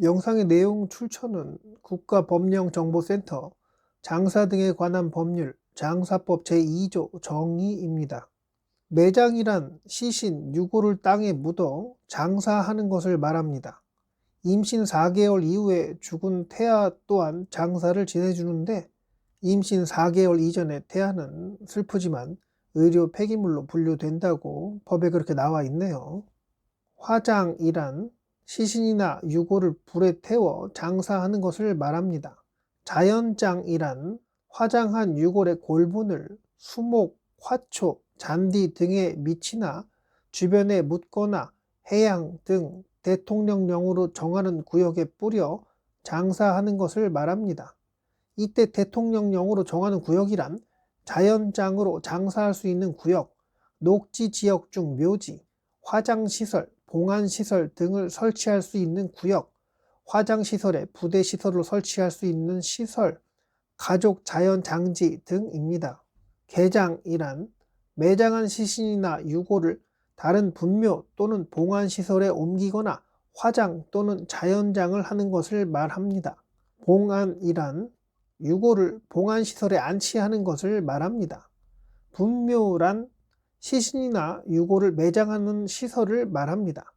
영상의 내용 출처는 국가법령정보센터, 장사 등에 관한 법률, 장사법 제2조 정의입니다. 매장이란 시신, 유골을 땅에 묻어 장사하는 것을 말합니다. 임신 4개월 이후에 죽은 태아 또한 장사를 지내주는데 임신 4개월 이전의 태아는 슬프지만 의료 폐기물로 분류된다고 법에 그렇게 나와 있네요. 화장이란 시신이나 유골을 불에 태워 장사하는 것을 말합니다. 자연장이란 화장한 유골의 골분을 수목, 화초, 잔디 등의 밑이나 주변에 묻거나 해양 등 대통령령으로 정하는 구역에 뿌려 장사하는 것을 말합니다. 이때 대통령령으로 정하는 구역이란 자연장으로 장사할 수 있는 구역, 녹지 지역 중 묘지, 화장시설, 봉안시설 등을 설치할 수 있는 구역, 화장시설에 부대시설을 설치할 수 있는 시설, 가족 자연장지 등입니다. 개장이란 매장한 시신이나 유골을 다른 분묘 또는 봉안시설에 옮기거나 화장 또는 자연장을 하는 것을 말합니다. 봉안이란 유골을 봉안시설에 안치하는 것을 말합니다. 분묘란 시신이나 유골을 매장하는 시설을 말합니다.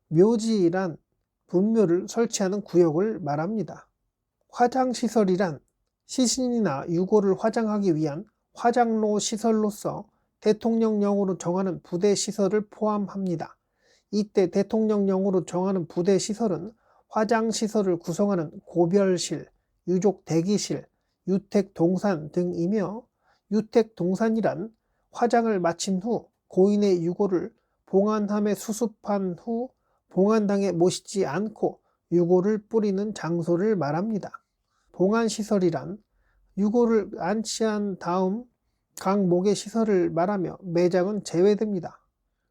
묘지란 분묘를 설치하는 구역을 말합니다. 화장시설이란 시신이나 유골을 화장하기 위한 화장로 시설로서 대통령령으로 정하는 부대시설을 포함합니다. 이때 대통령령으로 정하는 부대시설은 화장시설을 구성하는 고별실, 유족대기실, 유택동산 등이며 유택동산이란 화장을 마친 후 고인의 유골을 봉안함에 수습한 후 봉안당에 모시지 않고 유골을 뿌리는 장소를 말합니다. 봉안시설이란 유골을 안치한 다음 각 목의 시설을 말하며 매장은 제외됩니다.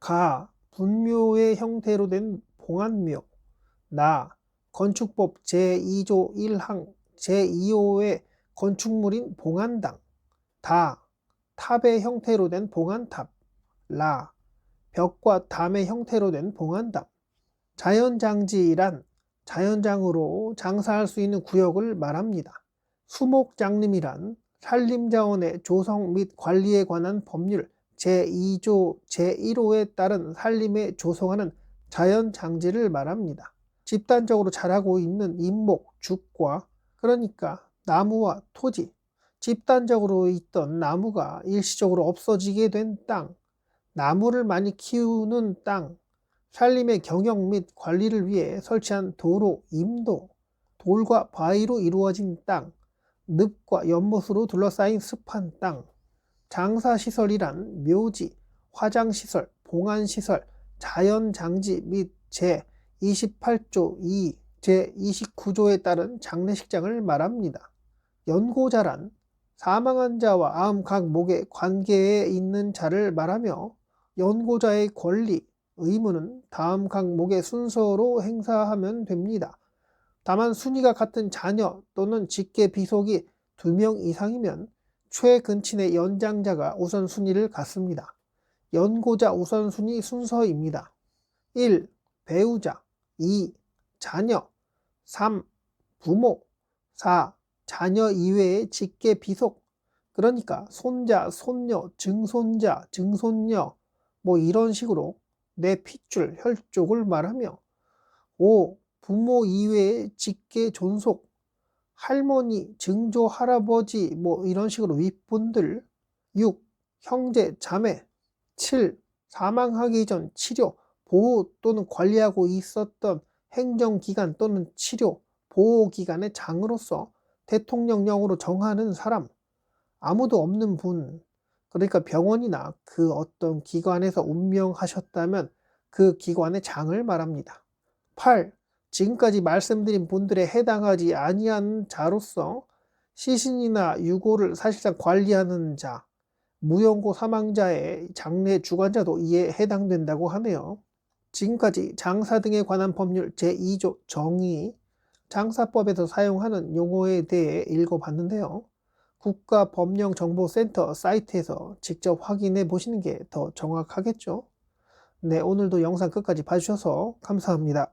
가, 분묘의 형태로 된 봉안묘. 나, 건축법 제2조 1항 제2호의 건축물인 봉안당. 다, 탑의 형태로 된 봉안탑. 라, 벽과 담의 형태로 된 봉안담. 자연장지란 자연장으로 장사할 수 있는 구역을 말합니다. 수목장림이란 산림자원의 조성 및 관리에 관한 법률 제2조 제1호에 따른 산림에 조성하는 자연장지를 말합니다. 집단적으로 자라고 있는 인목, 죽과 그러니까 나무와 토지, 집단적으로 있던 나무가 일시적으로 없어지게 된 땅, 나무를 많이 키우는 땅, 산림의 경영 및 관리를 위해 설치한 도로, 임도, 돌과 바위로 이루어진 땅, 늪과 연못으로 둘러싸인 습한 땅, 장사시설이란 묘지, 화장시설, 봉안시설, 자연장지 및 제28조 2, 제29조에 따른 장례식장을 말합니다. 연고자란 사망한 자와 암 각 목의 관계에 있는 자를 말하며 연고자의 권리, 의무는 다음 각목의 순서로 행사하면 됩니다. 다만 순위가 같은 자녀 또는 직계 비속이 2명 이상이면 최근친의 연장자가 우선순위를 갖습니다. 연고자 우선순위 순서입니다. 1. 배우자 2. 자녀 3. 부모 4. 자녀 이외의 직계 비속, 그러니까 손자, 손녀, 증손자, 증손녀 뭐 이런 식으로 내 핏줄, 혈족을 말하며 5. 부모 이외의 직계 존속, 할머니, 증조, 할아버지 뭐 이런 식으로 윗분들. 6. 형제, 자매. 7. 사망하기 전 치료, 보호 또는 관리하고 있었던 행정기관 또는 치료, 보호기관의 장으로서 대통령령으로 정하는 사람, 아무도 없는 분, 그러니까 병원이나 그 어떤 기관에서 운명하셨다면 그 기관의 장을 말합니다. 8. 지금까지 말씀드린 분들에 해당하지 아니한 자로서 시신이나 유골을 사실상 관리하는 자, 무연고 사망자의 장례 주관자도 이에 해당된다고 하네요. 지금까지 장사 등에 관한 법률 제2조 정의, 장사법에서 사용하는 용어에 대해 읽어봤는데요. 국가법령정보센터 사이트에서 직접 확인해 보시는 게 더 정확하겠죠. 네, 오늘도 영상 끝까지 봐주셔서 감사합니다.